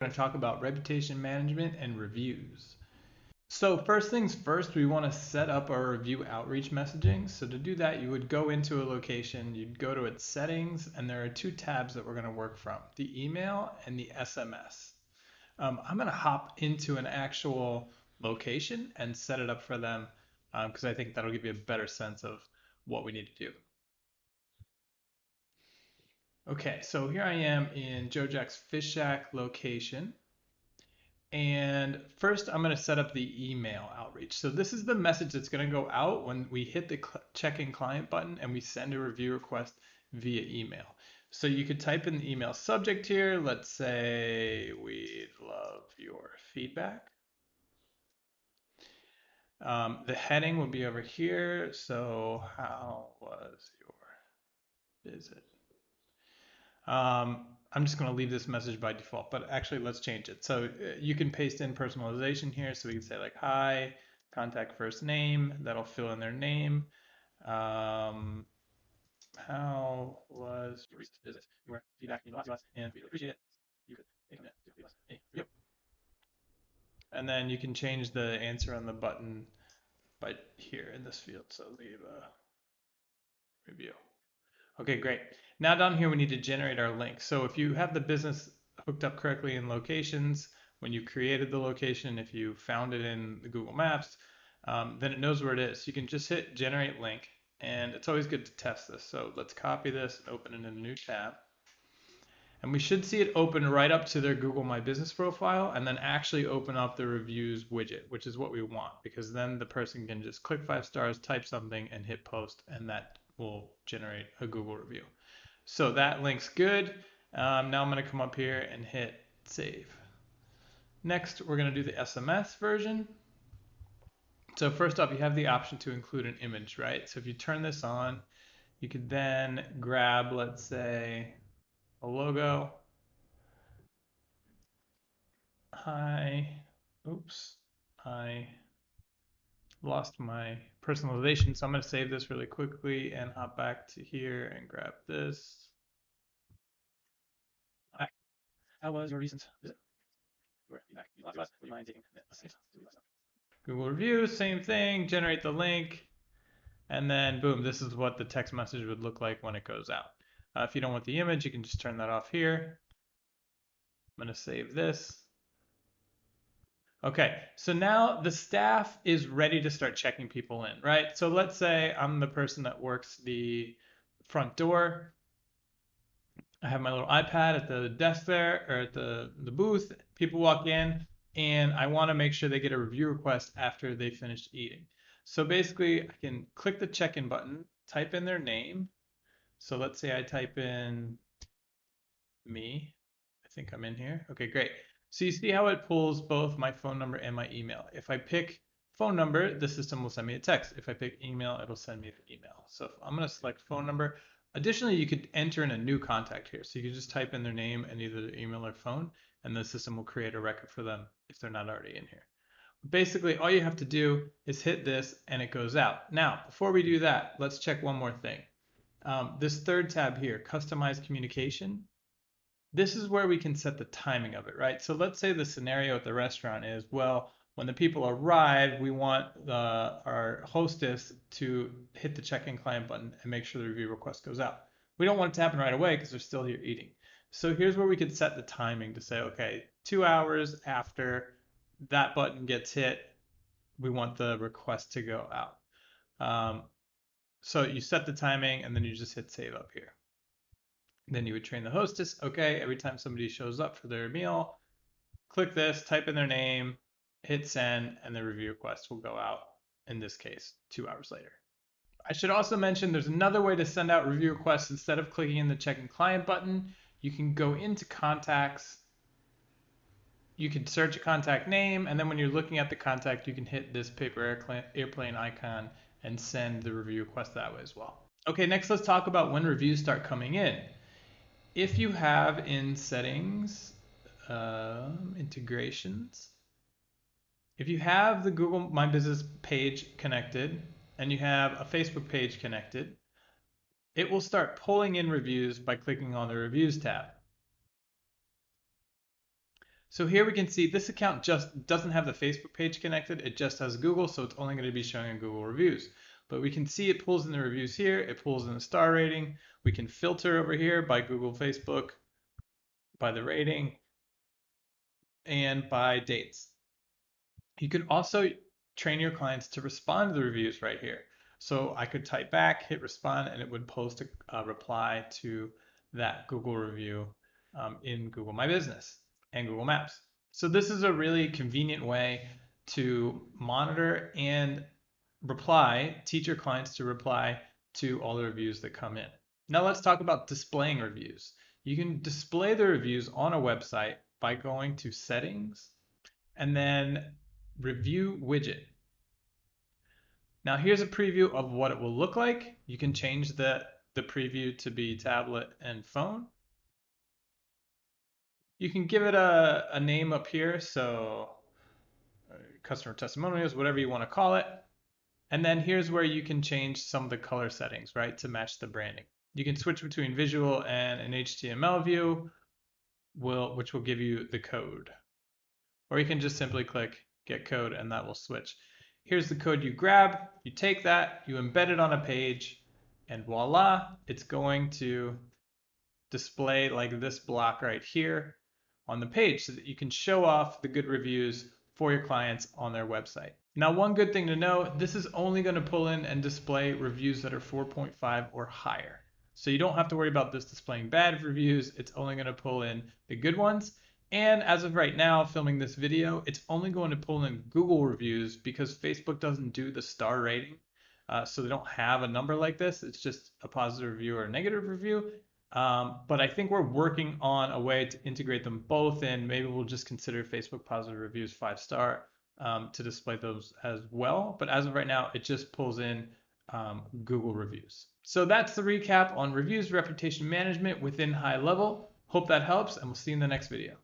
going to talk about reputation management and reviews. So first things first, we want to set up our review outreach messaging. So to do that, you would go into a location, you'd go to its settings, and there are two tabs that we're going to work from, the email and the SMS. I'm going to hop into an actual location and set it up for them because I think that'll give you a better sense of what we need to do. Okay, so here I am in Joe Jack's Fish Shack location. And first, I'm going to set up the email outreach. So this is the message that's going to go out when we hit the check-in client button and we send a review request via email. So you could type in the email subject here. Let's say, we'd love your feedback. The heading will be over here. So how was your visit? I'm just going to leave this message by default, but actually let's change it. So you can paste in personalization here. So we can say like, hi, contact first name, that'll fill in their name. How was your visit? Your feedback means a lot to us and we appreciate it. You could take a minute to leave us a review. And then you can change the answer on the button by here in this field. So leave a review. Okay, great. Now down here, we need to generate our link. So if you have the business hooked up correctly in locations, when you created the location, if you found it in the Google Maps, then it knows where it is. You can just hit generate link, and it's always good to test this. So let's copy this and open it in a new tab. And we should see it open right up to their Google My Business profile and then actually open up the reviews widget, which is what we want, because then the person can just click 5 stars, type something, and hit post, and that will generate a Google review. So that link's good. Now I'm going to come up here and hit save. Next, we're going to do the SMS version. So first off, you have the option to include an image, right? So if you turn this on, you could then grab, let's say, a logo. Oops, I lost my personalization. So I'm going to save this really quickly and hop back to here and grab this. How was your recent visit? Google review, same thing, generate the link, and then boom, this is what the text message would look like when it goes out. If you don't want the image, you can just turn that off here. I'm going to save this. Okay, so now the staff is ready to start checking people in, right? So let's say I'm the person that works the front door. I have my little iPad at the desk there, or at the booth. People walk in, and I want to make sure they get a review request after they finished eating. So basically, I can click the check-in button, type in their name. So let's say I type in me. I think I'm in here. Okay, great. So you see how it pulls both my phone number and my email. If I pick phone number, the system will send me a text. If I pick email, it'll send me the email. So I'm going to select phone number. Additionally, you could enter in a new contact here. So you can just type in their name and either their email or phone, and the system will create a record for them if they're not already in here. Basically, all you have to do is hit this and it goes out. Now, before we do that, let's check one more thing. This third tab here, customize communication. This is where we can set the timing of it, right? So let's say the scenario at the restaurant is, well, when the people arrive, we want our hostess to hit the check-in client button and make sure the review request goes out. We don't want it to happen right away because they're still here eating. So here's where we could set the timing to say, okay, 2 hours after that button gets hit, we want the request to go out. So you set the timing and then you just hit save up here. Then you would train the hostess. Okay, every time somebody shows up for their meal, click this, type in their name, hit send, and the review request will go out, in this case, 2 hours later. I should also mention there's another way to send out review requests. Instead of clicking in the check-in client button, you can go into contacts. You can search a contact name, and then when you're looking at the contact, you can hit this paper airplane icon and send the review request that way as well. Okay, next let's talk about when reviews start coming in. If you have in settings, integrations, if you have the Google My Business page connected and you have a Facebook page connected, it will start pulling in reviews by clicking on the reviews tab. So here we can see this account just doesn't have the Facebook page connected. It just has Google, so it's only going to be showing in Google reviews. But we can see it pulls in the reviews here. It pulls in the star rating. We can filter over here by Google, Facebook, by the rating, and by dates. You can also train your clients to respond to the reviews right here. So I could type back, hit respond, and it would post a reply to that Google review in Google My Business and Google Maps. So this is a really convenient way to monitor and teach your clients to reply to all the reviews that come in. Now let's talk about displaying reviews. You can display the reviews on a website by going to Settings and then Review Widget. Now here's a preview of what it will look like. You can change the preview to be tablet and phone. You can give it a name up here, so customer testimonials, whatever you want to call it. And then here's where you can change some of the color settings, right, to match the branding. You can switch between visual and an HTML view, which will give you the code. Or you can just simply click Get Code and that will switch. Here's the code you grab, you take that, you embed it on a page, and voila, it's going to display like this block right here on the page so that you can show off the good reviews for your clients on their website. Now, one good thing to know, this is only going to pull in and display reviews that are 4.5 or higher. So you don't have to worry about this displaying bad reviews. It's only going to pull in the good ones. And as of right now, filming this video, it's only going to pull in Google reviews because Facebook doesn't do the star rating. So they don't have a number like this. It's just a positive review or a negative review. But I think we're working on a way to integrate them both in. Maybe we'll just consider Facebook positive reviews 5-star to display those as well. But as of right now, it just pulls in Google reviews. So that's the recap on reviews reputation management within high level. Hope that helps, and we'll see you in the next video.